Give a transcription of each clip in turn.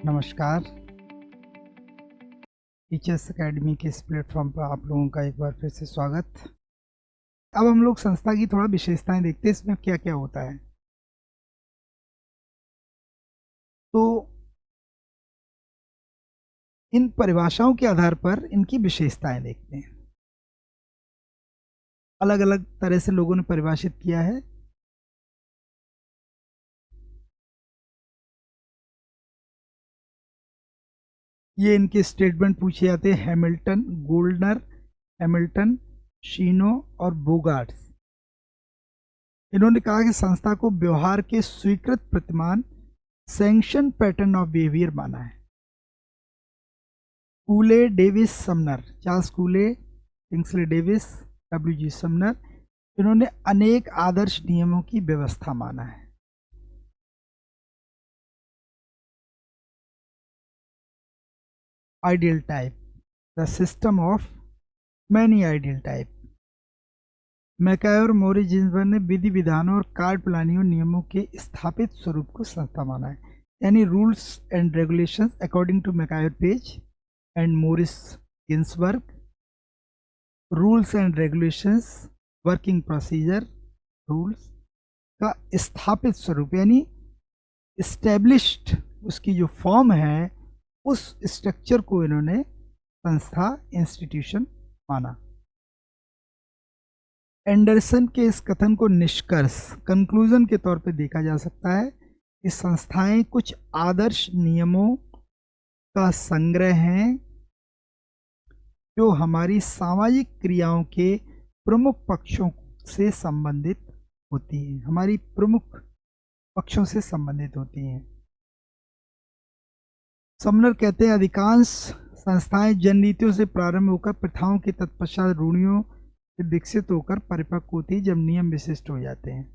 नमस्कार। Teachers academy के इस प्लेटफॉर्म पर आप लोगों का एक बार फिर से स्वागत। अब हम लोग संस्था की थोड़ा विशेषताएं देखते हैं, इसमें क्या क्या होता है। तो इन परिभाषाओं के आधार पर इनकी विशेषताएं देखते हैं। अलग अलग तरह से लोगों ने परिभाषित किया है। ये इनके स्टेटमेंट पूछे जाते हैं। हैमिल्टन, गोल्डनर, हैमिल्टन, शीनो और बोगार्ट्स। इन्होंने कहा कि संस्था को व्यवहार के स्वीकृत प्रतिमान, सैंक्शन पैटर्न ऑफ बिहेवियर माना है। Cooley, Davis, Sumner, Charles Cooley, Kingsley Davis, W G. Sumner, इन्होंने अनेक आदर्श नियमों की व्यवस्था माना है। Ideal type, the system of many ideal type. मैकाय और मोरिस जिन्सबर्ग ने विधि विधानों और कार्य प्रणालियों नियमों के स्थापित स्वरूप को संस्था माना है। यानी rules and regulations according to मैकाय Page and Morris Ginsberg, rules and regulations, working procedure, rules का स्थापित स्वरूप यानी इस्टेब्लिश्ड उसकी जो फॉर्म है, उस स्ट्रक्चर को इन्होंने संस्था, इंस्टीट्यूशन माना। एंडरसन के इस कथन को निष्कर्ष, कंक्लूजन के तौर पे देखा जा सकता है कि संस्थाएं कुछ आदर्श नियमों का संग्रह हैं जो हमारी सामाजिक क्रियाओं के प्रमुख पक्षों से संबंधित होती हैं, हमारी प्रमुख पक्षों से संबंधित होती हैं। समनर कहते हैं अधिकांश संस्थाएं जननीतियों से प्रारंभ होकर प्रथाओं के तत्पश्चात रूढ़ियों से विकसित होकर परिपक्व होती जब नियम विशिष्ट हो जाते हैं।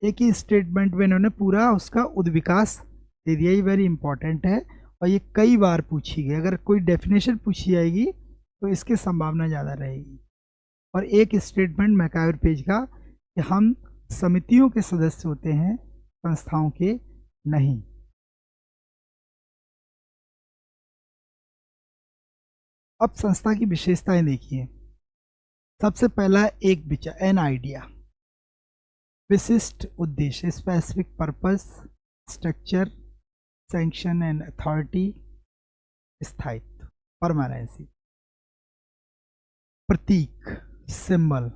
एक ही स्टेटमेंट में इन्होंने पूरा उसका उद्विकास दे दिया। ये वेरी इंपॉर्टेंट है और ये कई बार पूछी गई। अगर कोई डेफिनेशन पूछी जाएगी तो इसकी संभावना ज़्यादा रहेगी। और एक स्टेटमेंट मैकाय पेज का कि हम समितियों के सदस्य होते हैं, संस्थाओं के नहीं। अब संस्था की विशेषताएं देखिए। सबसे पहला एक विचार, एन आइडिया, विशिष्ट उद्देश्य, specific purpose, structure, sanction and authority, स्थायित्व, परमानेंसी। प्रतीक, सिंबल,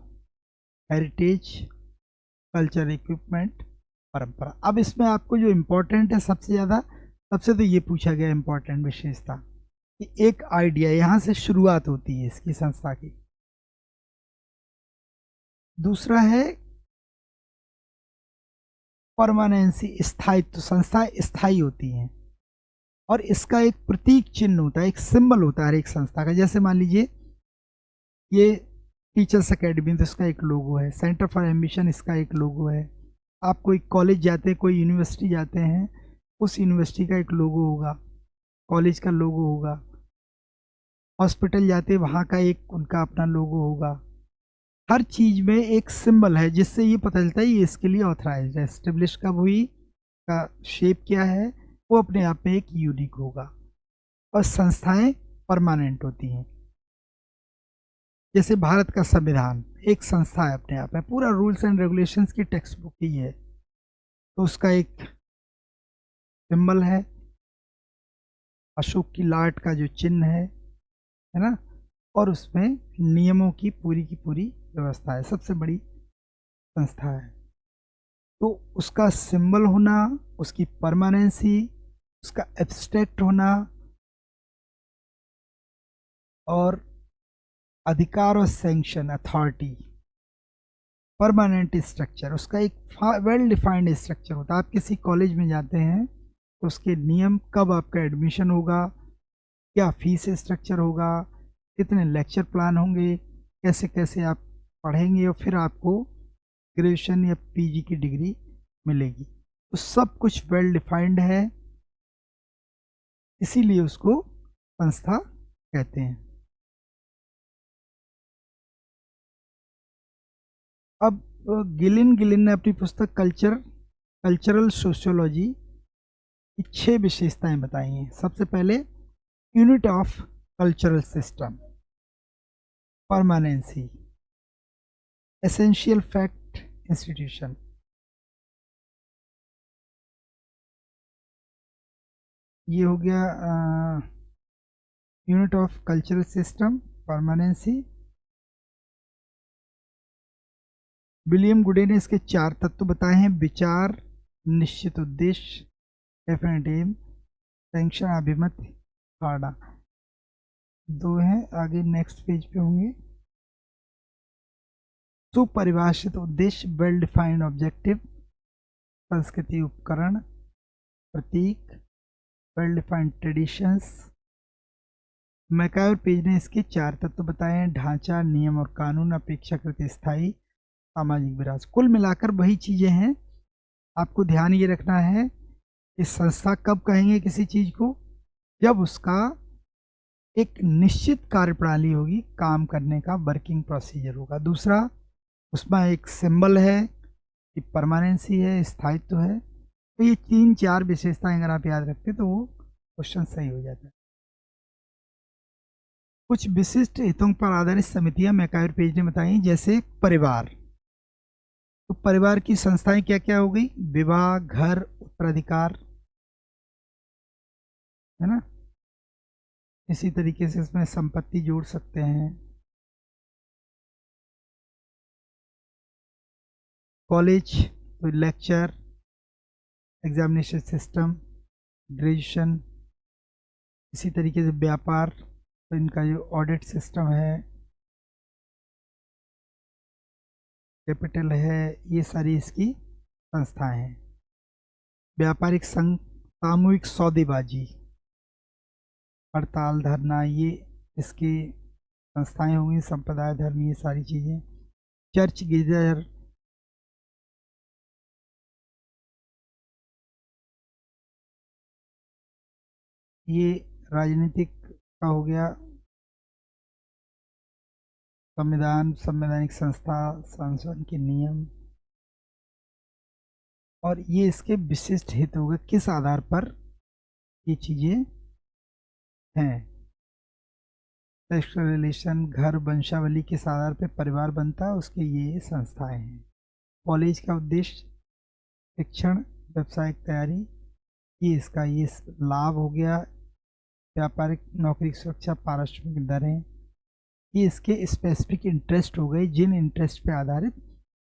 हेरिटेज, कल्चर, इक्विपमेंट, परंपरा। अब इसमें आपको जो इम्पोर्टेंट है सबसे तो ये पूछा गया इम्पोर्टेंट विशेषता कि एक आइडिया, यहां से शुरुआत होती है इसकी संस्था की। दूसरा है परमानेंसी, स्थायित्व, संस्थाएं स्थायी होती हैं और इसका एक प्रतीक चिन्ह होता है, एक सिंबल होता है हर एक संस्था का। जैसे मान लीजिए ये टीचर्स अकेडमी, तो इसका एक लोगो है। सेंटर फॉर एम्बिशन, इसका एक लोगो है। आप कोई कॉलेज जाते हैं, कोई यूनिवर्सिटी जाते हैं, उस यूनिवर्सिटी का एक लोगो होगा, कॉलेज का लोगो होगा। हॉस्पिटल जाते हैं, वहाँ का एक उनका अपना लोगो होगा। हर चीज में एक सिंबल है जिससे ये पता चलता है ये इसके लिए ऑथराइज्ड है। एस्टेब्लिश कब हुई, का शेप क्या है, वो अपने आप में एक यूनिक होगा। और संस्थाएं परमानेंट होती हैं। जैसे भारत का संविधान एक संस्था है अपने आप में, पूरा रूल्स एंड रेगुलेशंस की टेक्स्ट बुक ही है, तो उसका एक सिंबल है, अशोक की लाट का जो चिन्ह है ना, और उसमें नियमों की पूरी व्यवस्था है। सबसे बड़ी संस्था है तो उसका सिंबल होना, उसकी परमानेंसी, उसका एब्स्ट्रैक्ट होना और अधिकार और सैंक्शन, अथॉरिटी, परमानेंट स्ट्रक्चर, उसका एक वेल डिफाइंड स्ट्रक्चर होता है। आप किसी कॉलेज में जाते हैं तो उसके नियम, कब आपका एडमिशन होगा, क्या फीस स्ट्रक्चर होगा, कितने लेक्चर प्लान होंगे, कैसे कैसे आप पढ़ेंगे और फिर आपको ग्रेजुएशन या पीजी की डिग्री मिलेगी। तो सब कुछ वेल डिफाइंड है, इसीलिए उसको संस्था कहते हैं। अब गिलिन ने अपनी पुस्तक कल्चरल सोशियोलॉजी की 6 विशेषताएं बताई हैं। सबसे पहले unit of cultural system, permanency, essential fact institution, ये हो गया unit of cultural system, permanency. William गुडे ने इसके 4 तत्व बताए हैं: विचार, निश्चित उद्देश्य, डेफिनेट एम, सैंक्शन, अभिमत, फाड़ा। 2 हैं, आगे नेक्स्ट पेज पे होंगे। सुपरिभाषित उद्देश्य, वेल डिफाइंड ऑब्जेक्टिव, संस्कृति उपकरण, प्रतीक, वेल डिफाइंड ट्रेडिशंस। मैकाय और पेज ने इसके 4 तत्व बताए हैं: ढांचा, नियम और कानून, अपेक्षाकृत स्थायी, सामाजिक विरासत। कुल मिलाकर वही चीजें हैं। आपको ध्यान ये रखना है कि संस्था कब कहेंगे किसी चीज को, जब उसका एक निश्चित कार्यप्रणाली होगी, काम करने का वर्किंग प्रोसीजर होगा। दूसरा, उसमें एक सिंबल है कि परमानेंसी है, स्थायित्व है। तो ये 3-4 विशेषताएं अगर आप याद रखते तो वो क्वेश्चन सही हो जाता है। कुछ विशिष्ट हितों पर आधारित समितियां मैकायर पेज ने बताई, जैसे परिवार। तो परिवार की संस्थाएं क्या क्या हो गई? विवाह, घर, उत्तराधिकार, है ना। इसी तरीके से इसमें संपत्ति जोड़ सकते हैं। कॉलेज, तो लेक्चर, एग्जामिनेशन सिस्टम, ग्रेजुएशन। इसी तरीके से व्यापार, तो इनका जो ऑडिट सिस्टम है, कैपिटल है, ये सारी इसकी संस्थाएं हैं। व्यापारिक संघ, सामूहिक सौदेबाजी, हड़ताल, धरना, ये इसकी संस्थाएं होंगी। संप्रदाय, धर्म, ये सारी चीज़ें। चर्च, गिरजाघर, ये राजनीतिक का हो गया। संविधान, संवैधानिक संस्था, संसद के नियम, और ये इसके विशिष्ट हित हो गए, किस आधार पर ये चीजें हैं। सेक्सुअल रिलेशन, घर, वंशावली, किस आधार पर परिवार बनता है, उसके ये संस्थाएं हैं। कॉलेज का उद्देश्य शिक्षण, व्यावसायिक तैयारी, ये इसका ये लाभ हो गया। व्यापारिक, नौकरी की सुरक्षा, पारिश्रमिक दरें, ये इसके स्पेसिफिक इंटरेस्ट हो गए, जिन इंटरेस्ट पे आधारित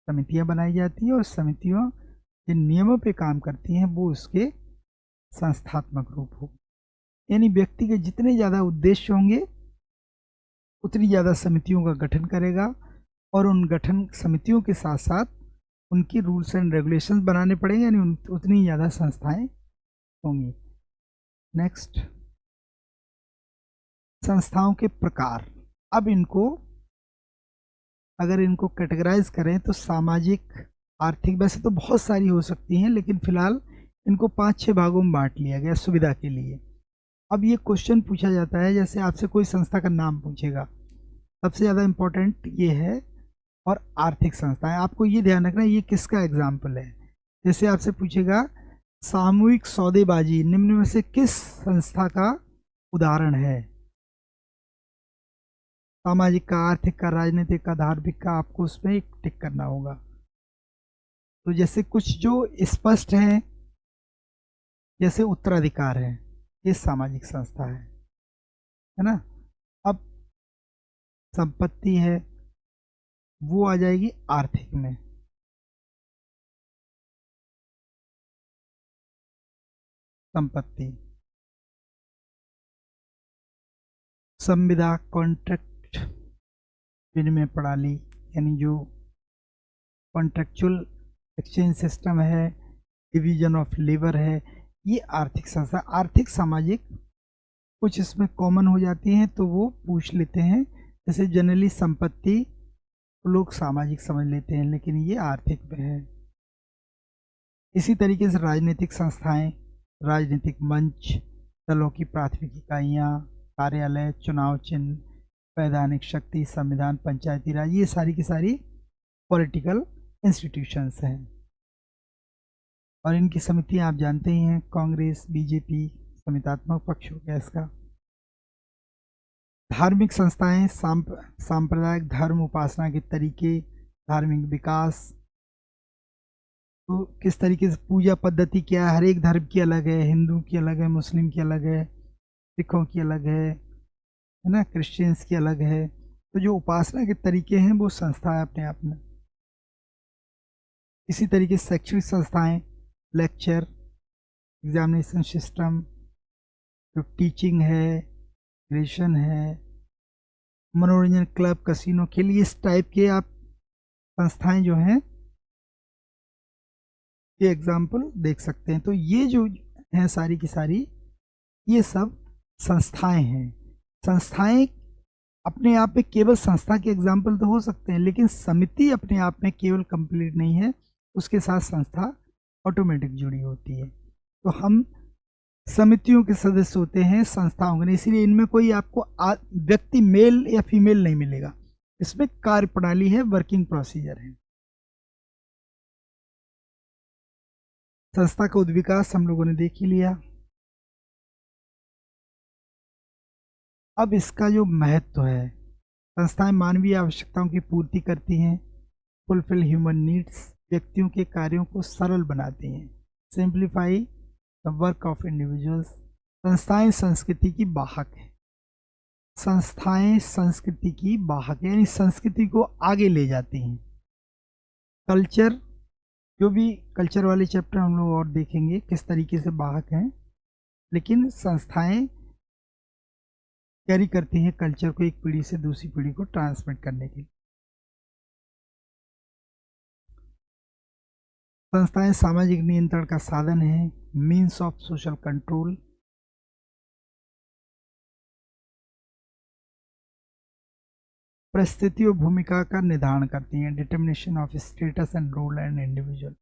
समितियां बनाई जाती हैं, और समितियों जिन नियमों पे काम करती हैं वो उसके संस्थात्मक रूप हो। यानी व्यक्ति के जितने ज़्यादा उद्देश्य होंगे उतनी ज़्यादा समितियों का गठन करेगा, और उन गठन समितियों के साथ साथ उनकी रूल्स एंड रेगुलेशंस बनाने पड़ेंगे, यानी उतनी ज़्यादा संस्थाएं होंगी। नेक्स्ट, संस्थाओं के प्रकार। अब इनको अगर इनको कैटेगराइज करें तो सामाजिक, आर्थिक, वैसे तो बहुत सारी हो सकती हैं, लेकिन फिलहाल इनको 5-6 भागों में बांट लिया गया सुविधा के लिए। अब ये क्वेश्चन पूछा जाता है, जैसे आपसे कोई संस्था का नाम पूछेगा, सबसे ज़्यादा इम्पोर्टेंट ये है, और आर्थिक संस्थाएं। आपको ये ध्यान रखना ये किसका एग्जाम्पल है। जैसे आपसे पूछेगा सामूहिक सौदेबाजी निम्न में से किस संस्था का उदाहरण है। सामाजिक का, आर्थिक का, राजनीतिक का, धार्मिक का, आपको उसमें एक टिक करना होगा। तो जैसे कुछ जो स्पष्ट है, जैसे उत्तराधिकार है, ये सामाजिक संस्था है ना। अब संपत्ति है, वो आ जाएगी आर्थिक में। संपत्ति, संविदा, कॉन्ट्रैक्ट, विनिमय प्रणाली, यानी जो कॉन्ट्रेक्चुअल एक्सचेंज सिस्टम है, डिवीजन ऑफ लेबर है, ये आर्थिक संस्था। आर्थिक, सामाजिक कुछ इसमें कॉमन हो जाती हैं तो वो पूछ लेते हैं। जैसे जनरली संपत्ति लोग सामाजिक समझ लेते हैं, लेकिन ये आर्थिक में है। इसी तरीके से राजनीतिक संस्थाएं, राजनीतिक मंच, दलों की प्राथमिक इकाइयाँ, कार्यालय, चुनाव चिन्ह, वैधानिक शक्ति, संविधान, पंचायती राज, ये सारी की सारी पॉलिटिकल इंस्टीट्यूशंस हैं। और इनकी समितियां आप जानते ही हैं, कांग्रेस, बीजेपी, संविधात्मक पक्ष हो गया इसका। धार्मिक संस्थाएं, सांप्रदायिक धर्म उपासना के तरीके, धार्मिक विकास, तो किस तरीके से पूजा पद्धति क्या है, हर एक धर्म की अलग है, हिंदू की अलग है, मुस्लिम की अलग है, सिखों की अलग है ना, क्रिश्चियंस की अलग है। तो जो उपासना के तरीके हैं वो संस्था है अपने आप में। इसी तरीके से शैक्षणिक संस्थाएं, लेक्चर, एग्जामिनेशन सिस्टम, जो टीचिंग है, ग्रेजुएशन है, मनोरंजन क्लब, कसिनो, खेल, इस टाइप के आप संस्थाएं जो हैं ये एग्जाम्पल देख सकते हैं। तो ये जो हैं सारी की सारी, ये सब संस्थाएं हैं। संस्थाएं अपने आप में केवल संस्था के एग्जाम्पल तो हो सकते हैं, लेकिन समिति अपने आप में केवल कंप्लीट नहीं है, उसके साथ संस्था ऑटोमेटिक जुड़ी होती है। तो हम समितियों के सदस्य होते हैं संस्थाओं के, इसीलिए इनमें कोई आपको व्यक्ति मेल या फीमेल नहीं मिलेगा, इसमें कार्य प्रणाली है, वर्किंग प्रोसीजर है। संस्था का उद्विकास हम लोगों ने देख ही लिया। अब इसका जो महत्व है, संस्थाएं मानवीय आवश्यकताओं की पूर्ति करती हैं, फुलफिल ह्यूमन नीड्स, व्यक्तियों के कार्यों को सरल बनाती हैं, simplify the work of individuals. संस्थाएं संस्कृति की वाहक है, संस्थाएं संस्कृति की वाहक है, यानी संस्कृति को आगे ले जाती हैं। कल्चर, जो भी कल्चर वाले चैप्टर हम लोग और देखेंगे किस तरीके से वाहक हैं, लेकिन संस्थाएं कैरी करती हैं कल्चर को एक पीढ़ी से दूसरी पीढ़ी को ट्रांसमिट करने के लिए। संस्थाएं सामाजिक नियंत्रण का साधन है, मीन्स ऑफ सोशल कंट्रोल। परिस्थिति और भूमिका का निर्धारण करती हैं, determination of status and role and individual.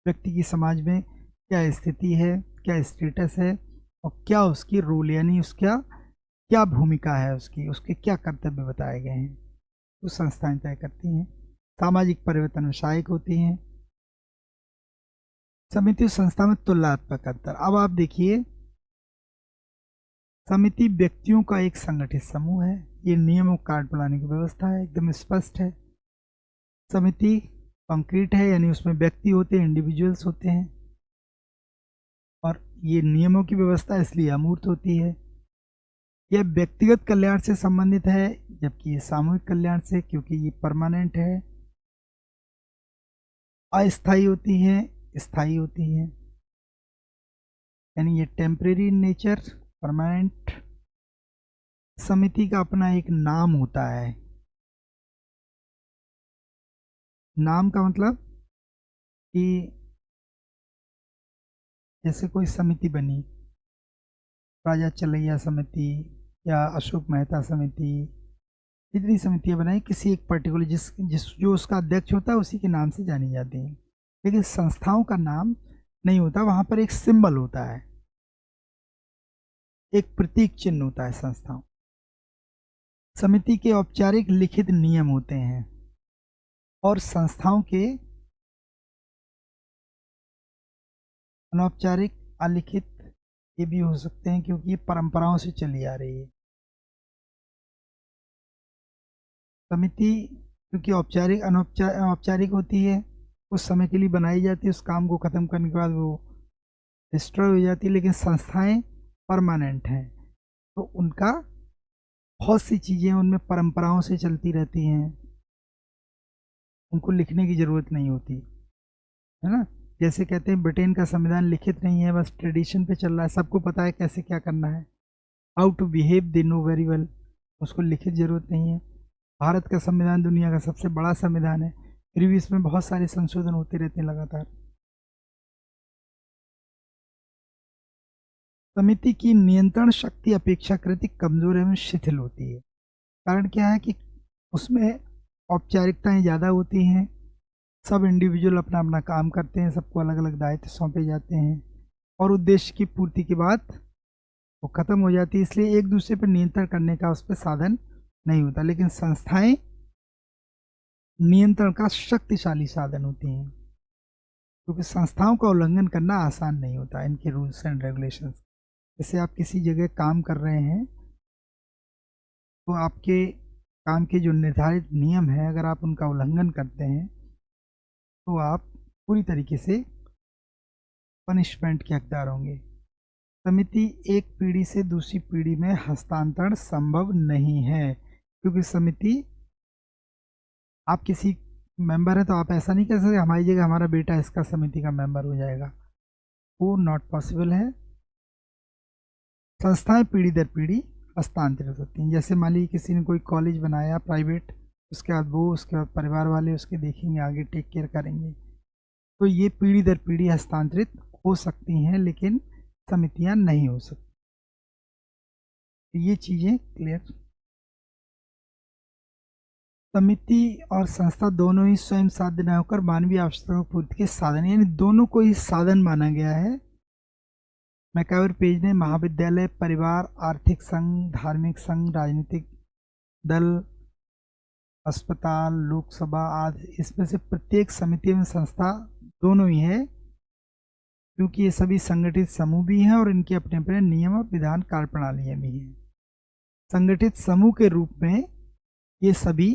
व्यक्ति की समाज में क्या स्थिति है, क्या स्टेटस है और क्या उसकी रोल, यानी उसका क्या भूमिका है, उसके क्या कर्तव्य बताए गए हैं, तो संस्थाएं तय करती हैं। सामाजिक परिवर्तन में सहायक होती हैं। समिति और संस्था में तुलनात्मक अंतर। अब आप देखिए, समिति व्यक्तियों का एक संगठित समूह है, ये नियमों कार्ड बनाने की व्यवस्था है, एकदम स्पष्ट है। समिति कंक्रीट है, यानी उसमें व्यक्ति होते हैं, इंडिविजुअल्स होते हैं, और ये नियमों की व्यवस्था इसलिए अमूर्त होती है। यह व्यक्तिगत कल्याण से संबंधित है, जबकि ये सामूहिक कल्याण से, क्योंकि ये परमानेंट है। अस्थायी होती है, स्थायी होती है, यानी ये टेम्परेरी इन नेचर, परमानेंट। समिति का अपना एक नाम होता है। नाम का मतलब कि जैसे कोई समिति बनी, राजा चलैया समिति या अशोक मेहता समिति, जितनी समितियां बनाई किसी एक पर्टिकुलर जो उसका अध्यक्ष होता है उसी के नाम से जानी जाती है। लेकिन संस्थाओं का नाम नहीं होता, वहां पर एक सिंबल होता है, एक प्रतीक चिन्ह होता है संस्थाओं। समिति के औपचारिक लिखित नियम होते हैं और संस्थाओं के अनौपचारिक अलिखित ये भी हो सकते हैं, क्योंकि ये परंपराओं से चली आ रही है। समिति क्योंकि औपचारिक अनौपचारिक होती है, उस समय के लिए बनाई जाती है, उस काम को ख़त्म करने के बाद वो डिस्ट्रॉय हो जाती है। लेकिन संस्थाएं परमानेंट हैं, तो उनका बहुत सी चीज़ें उनमें परंपराओं से चलती रहती हैं, उनको लिखने की ज़रूरत नहीं होती है ना। जैसे कहते हैं ब्रिटेन का संविधान लिखित नहीं है, बस ट्रेडिशन पे चल रहा है, सबको पता है कैसे क्या करना है, how to behave they know very well, उसको लिखित ज़रूरत नहीं है। भारत का संविधान दुनिया का सबसे बड़ा संविधान है, फिर भी इसमें बहुत सारे संशोधन होते रहते हैं लगातार। समिति की नियंत्रण शक्ति अपेक्षाकृत कमजोर एवं शिथिल होती है। कारण क्या है कि उसमें औपचारिकताएं ज़्यादा होती हैं, सब इंडिविजुअल अपना अपना काम करते हैं, सबको अलग अलग दायित्व सौंपे जाते हैं, और उद्देश्य की पूर्ति के बाद वो ख़त्म हो जाती है, इसलिए एक दूसरे पर नियंत्रण करने का उस पर साधन नहीं होता। लेकिन संस्थाएं नियंत्रण का शक्तिशाली साधन होती हैं। क्योंकि संस्थाओं का उल्लंघन करना आसान नहीं होता, इनके रूल्स एंड रेगुलेशंस। जैसे आप किसी जगह काम कर रहे हैं, तो आपके काम के जो निर्धारित नियम हैं, अगर आप उनका उल्लंघन करते हैं तो आप पूरी तरीके से पनिशमेंट के हकदार होंगे। समिति एक पीढ़ी से दूसरी पीढ़ी में हस्तांतरण संभव नहीं है, क्योंकि समिति, आप किसी मेंबर है तो आप ऐसा नहीं कह सकते हमारी जगह हमारा बेटा इसका समिति का मेंबर हो जाएगा, वो नॉट पॉसिबल है। संस्थाएं पीढ़ी दर पीढ़ी हस्तांतरित होती हैं। जैसे मान लीजिए किसी ने कोई कॉलेज बनाया प्राइवेट, उसके बाद वो, उसके बाद परिवार वाले उसके देखेंगे, आगे टेक केयर करेंगे, तो ये पीढ़ी दर पीढ़ी हस्तांतरित हो सकती हैं, लेकिन समितियां नहीं हो सकती। ये चीजें क्लियर। समिति और संस्था दोनों ही स्वयं साध्य न होकर मानवीय आवश्यकताओं की पूर्ति के साधन, यानी दोनों को ही साधन माना गया है। मैकावर पेज ने महाविद्यालय, परिवार, आर्थिक संघ, धार्मिक संघ, राजनीतिक दल, अस्पताल, लोकसभा आदि, इसमें से प्रत्येक समिति एवं संस्था दोनों ही है, क्योंकि ये सभी संगठित समूह भी हैं और इनके अपने अपने नियम और विधान कार्यप्रणालियां भी हैं। संगठित समूह के रूप में ये सभी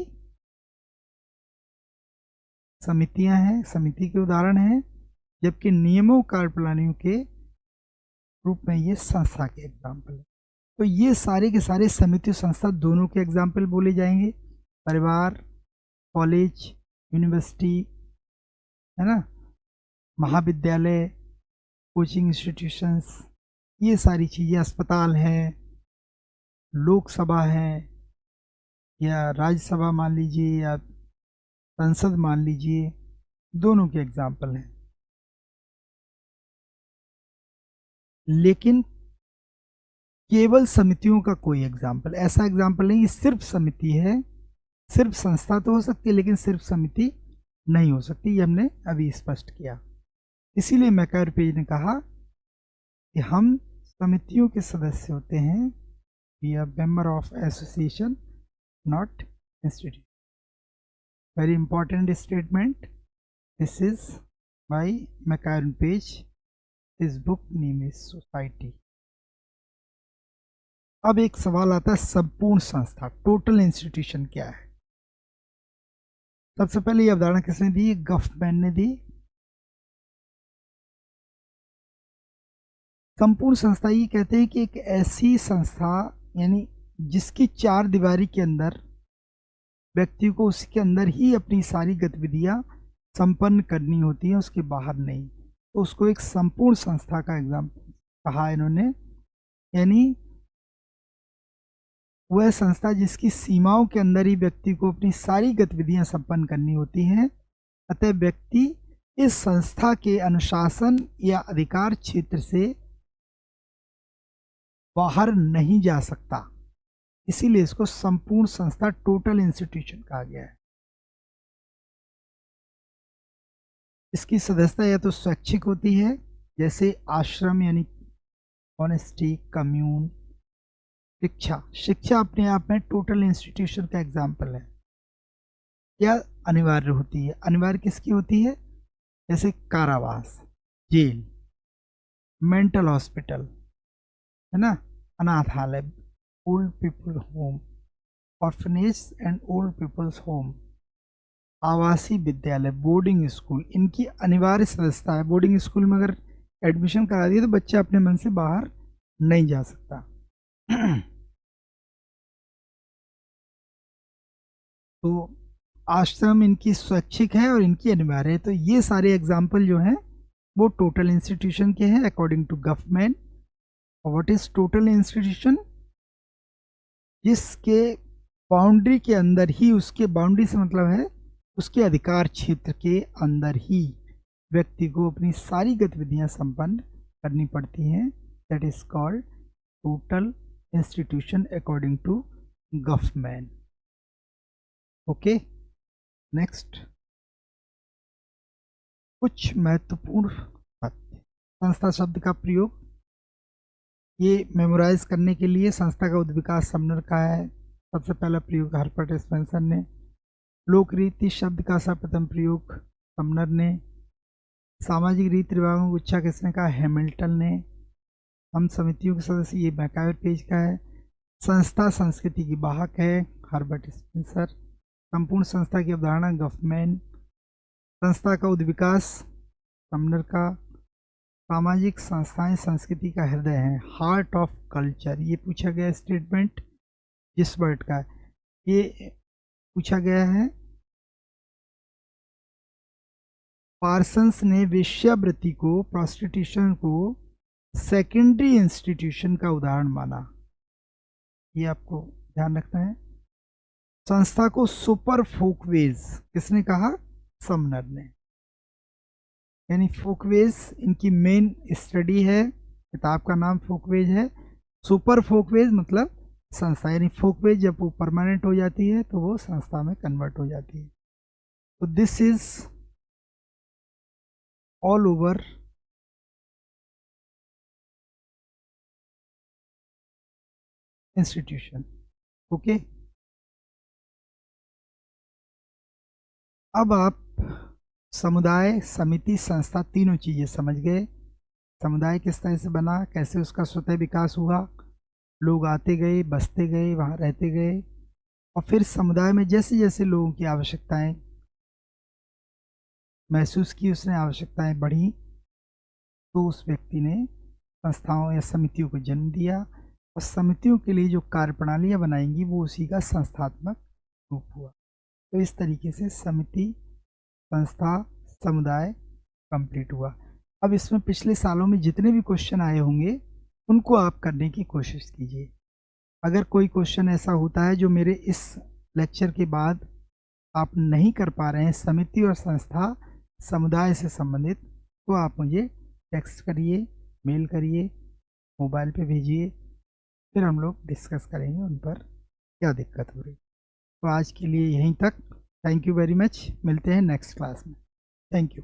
समितियां हैं, समिति के उदाहरण हैं, जबकि नियमों कार्यप्रणालियों के रूप में ये संस्था के एग्जाम्पल है। तो ये सारे के सारे समिति और संस्था दोनों के एग्जाम्पल बोले जाएंगे। परिवार, कॉलेज, यूनिवर्सिटी, है ना, महाविद्यालय, कोचिंग इंस्टीट्यूशंस, ये सारी चीज़ें, अस्पताल है, लोकसभा है, या राज्यसभा मान लीजिए, या संसद मान लीजिए, दोनों के एग्जाम्पल हैं। लेकिन केवल समितियों का कोई एग्जाम्पल, ऐसा एग्जाम्पल नहीं, सिर्फ समिति है। सिर्फ संस्था तो हो सकती है, लेकिन सिर्फ समिति नहीं हो सकती, ये हमने अभी स्पष्ट किया। इसीलिए मैकावर पेज ने कहा कि हम समितियों के सदस्य होते हैं, we are member of association not institute. Very important statement, this is by MacIver Page, this book name is Society. अब एक सवाल आता है, संपूर्ण संस्था, टोटल इंस्टीट्यूशन क्या है? सबसे पहले ये अवधारणा किसने दी? गफमैन ने दी। संपूर्ण संस्था ये कहते हैं कि एक ऐसी संस्था, यानी जिसकी चार दीवारी के अंदर व्यक्ति को उसके अंदर ही अपनी सारी गतिविधियां संपन्न करनी होती हैं, उसके बाहर नहीं, तो उसको एक संपूर्ण संस्था का एग्जाम्पल कहा इन्होंने। यानी वह संस्था जिसकी सीमाओं के अंदर ही व्यक्ति को अपनी सारी गतिविधियां संपन्न करनी होती हैं, अतः व्यक्ति इस संस्था के अनुशासन या अधिकार क्षेत्र से बाहर नहीं जा सकता, इसीलिए इसको संपूर्ण संस्था, टोटल इंस्टीट्यूशन कहा गया है। इसकी सदस्यता या तो स्वैच्छिक होती है, जैसे आश्रम यानी ऑनेस्टी, कम्यून, शिक्षा अपने आप में टोटल इंस्टीट्यूशन का एग्जाम्पल है। क्या अनिवार्य होती है? अनिवार्य किसकी होती है? जैसे कारावास, जेल, मेंटल हॉस्पिटल, है ना, अनाथालय, old people home, orphanage and old people's home, आवासीय विद्यालय, बोर्डिंग स्कूल, इनकी अनिवार्य सदस्यता है। बोर्डिंग स्कूल में अगर एडमिशन करा दिया तो बच्चा अपने मन से बाहर नहीं जा सकता। तो आश्रम इनकी स्वैच्छिक है और इनकी अनिवार्य है। तो ये सारे एग्जाम्पल जो हैं वो टोटल इंस्टीट्यूशन के हैं according to government. What is total institution? जिसके बाउंड्री के अंदर ही, उसके बाउंड्री से मतलब है उसके अधिकार क्षेत्र के अंदर ही व्यक्ति को अपनी सारी गतिविधियां संपन्न करनी पड़ती हैं। That is called total institution according to government. Okay, next, कुछ महत्वपूर्ण तथ्य। संस्था शब्द का प्रयोग, ये मेमोराइज करने के लिए संस्था का उद्विकास समनर का है। सबसे पहला प्रयोग हर्बर्ट स्पेंसर ने। लोक रीति शब्द का सर्वप्रथम प्रयोग समनर ने। सामाजिक रीति रिवाजों को गुच्छा किसने कहा? हैमिल्टन ने। हम समितियों के सदस्य, ये मैकायर पेज का है। संस्था संस्कृति की वाहक है, हर्बर्ट स्पेंसर। संपूर्ण संस्था की अवधारणा, गफमैन। संस्था का उद्विकास, समनर का। सामाजिक संस्थाएं संस्कृति का हृदय हैं, हार्ट ऑफ कल्चर। ये पूछा गया स्टेटमेंट गिसबर्ट का, ये पूछा गया है। पार्सन्स ने वेश्यावृत्ति को, प्रोस्टिट्यूशन को सेकेंडरी इंस्टीट्यूशन का उदाहरण माना, ये आपको ध्यान रखना है। संस्था को सुपर फोकवेज किसने कहा? समनर ने। यानी फोकवेज इनकी मेन स्टडी है, किताब का नाम फोकवेज है। सुपर फोकवेज मतलब संस्था, यानी फोकवेज जब वो परमानेंट हो जाती है तो वो संस्था में कन्वर्ट हो जाती है। तो this is all over institution. Okay, अब आप समुदाय, समिति, संस्था तीनों चीजें समझ गए। समुदाय किस तरह से बना, कैसे उसका स्वतः विकास हुआ, लोग आते गए, बसते गए, वहाँ रहते गए, और फिर समुदाय में जैसे जैसे लोगों की आवश्यकताएं महसूस की, उसने आवश्यकताएं बढ़ी, तो उस व्यक्ति ने संस्थाओं या समितियों को जन्म दिया, और समितियों के लिए जो कार्यप्रणालियाँ बनाएंगी वो उसी का संस्थात्मक रूप हुआ। तो इस तरीके से समिति, संस्था, समुदाय कंप्लीट हुआ। अब इसमें पिछले सालों में जितने भी क्वेश्चन आए होंगे उनको आप करने की कोशिश कीजिए। अगर कोई क्वेश्चन ऐसा होता है जो मेरे इस लेक्चर के बाद आप नहीं कर पा रहे हैं, समिति और संस्था, समुदाय से संबंधित, तो आप मुझे टेक्स्ट करिए, मेल करिए, मोबाइल पे भेजिए, फिर हम लोग डिस्कस करेंगे उन पर क्या दिक्कत हो रही। तो आज के लिए यहीं तक। थैंक यू वेरी मच, मिलते हैं नेक्स्ट क्लास में। Thank you.